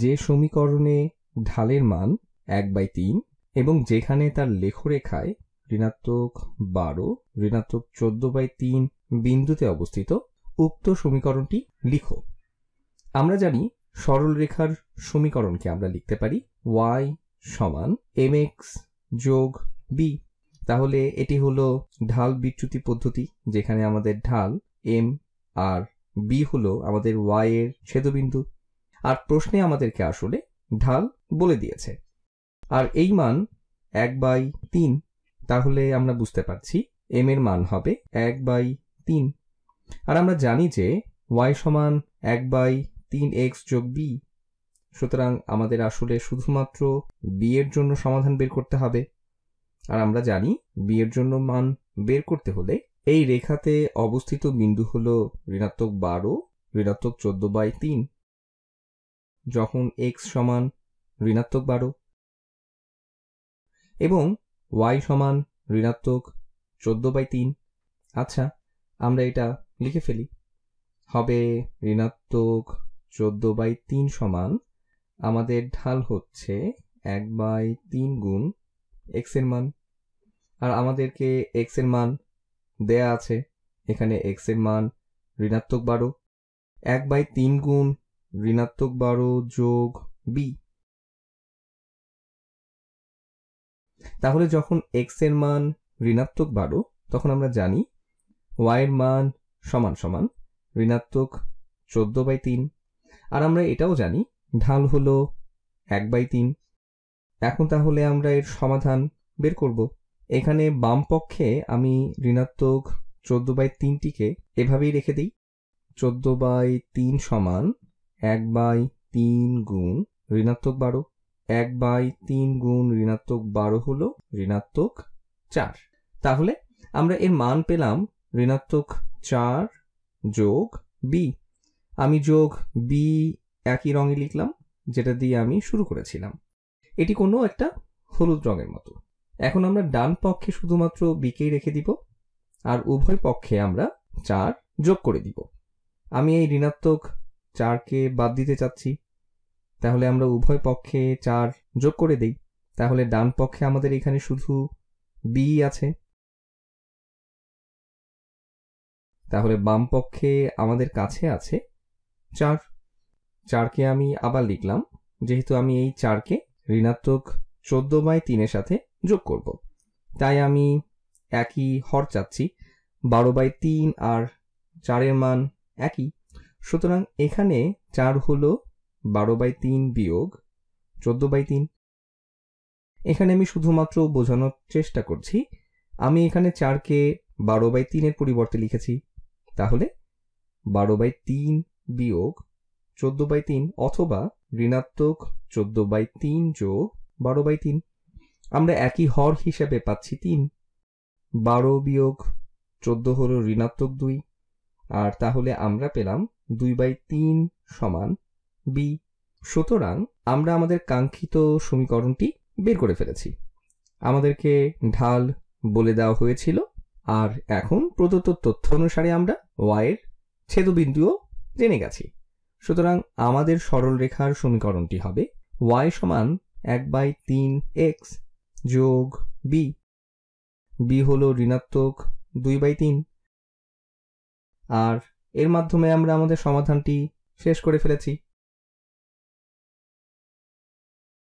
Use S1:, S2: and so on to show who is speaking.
S1: যে সমীকরণে ঢালের মান 1/3 এবং যেখানে তার লেখরেখায় ঋণাত্মক 12 ঋণাত্মক 14/3 বিন্দুতে অবস্থিত, উক্ত সমীকরণটি লিখো। আমরা জানি সরল রেখার সমীকরণকে আমরা লিখতে পারি y সমান mx যোগ b। তাহলে এটি হলো ঢাল বিচ্যুতি পদ্ধতি, যেখানে আমাদের ঢাল m আর b হলো আমাদের y এর ছেদবিন্দু। আর প্রশ্নে আমাদেরকে আসলে ঢাল বলে দিয়েছে, আর এই মান 1/3। তাহলে আমরা বুঝতে পারছি m এর মান হবে 1/3। আর আমরা জানি যে y সমান 1/3x যোগ b। সুতরাং আমাদের আসলে শুধুমাত্র b এর জন্য সমাধান বের করতে হবে। আর আমরা জানি b এর জন্য মান বের করতে হলে এই রেখাতে অবস্থিত বিন্দু হলো ঋণাত্মক 12 ঋণাত্মক 14/3, যখন x সমান ঋণাত্মক 12 এবং y সমান ঋণাত্মক 14/3। আচ্ছা, আমরা এটা লিখে ফেলি। হবে ঋণাত্মক 14/3 সমান আমাদের ঢাল হচ্ছে 1/3 গুণ x এর মান। আর আমাদেরকে x এর মান দেয়া আছে, এখানে x এর মান ঋণাত্মক 12, 1/3 গুণ ঋণাত্মক 12 যোগ b। তাহলে যখন x এর মান ঋণাত্মক 12, তখন আমরা জানি y এর মান সমান সমান ঋণাত্মক 14/3। আর আমরা এটাও জানি ঢাল হলো 1/3। এখন তাহলে আমরা এর সমাধান বের করব। এখানে বাম পক্ষে আমি ঋণাত্মক 14/3টিকে এভাবেই রেখে দিই। 14/3 সমান 1/3 গুণ ঋণাত্মক 12, 1/3 গুণ ঋণাত্মক 12 হলো ঋণাত্মক 4। তাহলে আমরা এর মান পেলাম ঋণাত্মক 4 যোগ b। আমি যোগ b একই রঙে লিখলাম, যেটা দিয়ে আমি শুরু করেছিলাম। এটি কোনো একটা হলুদ রঙের মতো। এখন আমরা ডান পক্ষে শুধুমাত্র b কেই রেখে দিব, আর উভয় পক্ষে আমরা 4 যোগ করে দিব। আমি এই ঋণাত্মক 4কে বাদ দিতে চাচ্ছি, তাহলে আমরা উভয় পক্ষে 4 যোগ করে দেই। তাহলে ডান পক্ষে আমাদের এখানে শুধু b আছে। তাহলে বাম পক্ষে আমাদের কাছে আছে 4। 4কে আমি আবার লিখলাম, যেহেতু আমি এই 4কে ঋণাত্মক 14/3 এর সাথে যোগ করব, তাই আমি একই হর চাচ্ছি। 12/3 আর 4 এর মান একই, সুতরাং এখানে 4 হলো 12/3 বিয়োগ 14/3। এখানে আমি শুধুমাত্র বোঝানোর চেষ্টা করছি, আমি এখানে 4কে 12/3 এর পরিবর্তে লিখেছি। তাহলে 12/3 বিয়োগ 14/3 অথবা ঋণাত্মক 14/3 যোগ 12/3। আমরা একই হর হিসেবে পাচ্ছি 3। 12 বিয়োগ 14 হলো ঋণাত্মক 2, আর তাহলে আমরা পেলাম 2/3 সমান b। সুতরাং আমরা আমাদের কাঙ্ক্ষিত সমীকরণটি বের করে ফেলেছি। আমাদেরকে ঢাল বলে দেওয়া হয়েছিল, আর এখন প্রদত্ত তথ্য অনুসারে আমরা y এর ছেদবিন্দুও জেনে গেছি। সুতরাং আমাদের সরল রেখার সমীকরণটি হবে y সমান 1/3x যোগ b। b হলো ঋণাত্মক 2/3। আর এর মাধ্যমে আমরা আমাদের সমাধানটি শেষ করে ফেলেছি।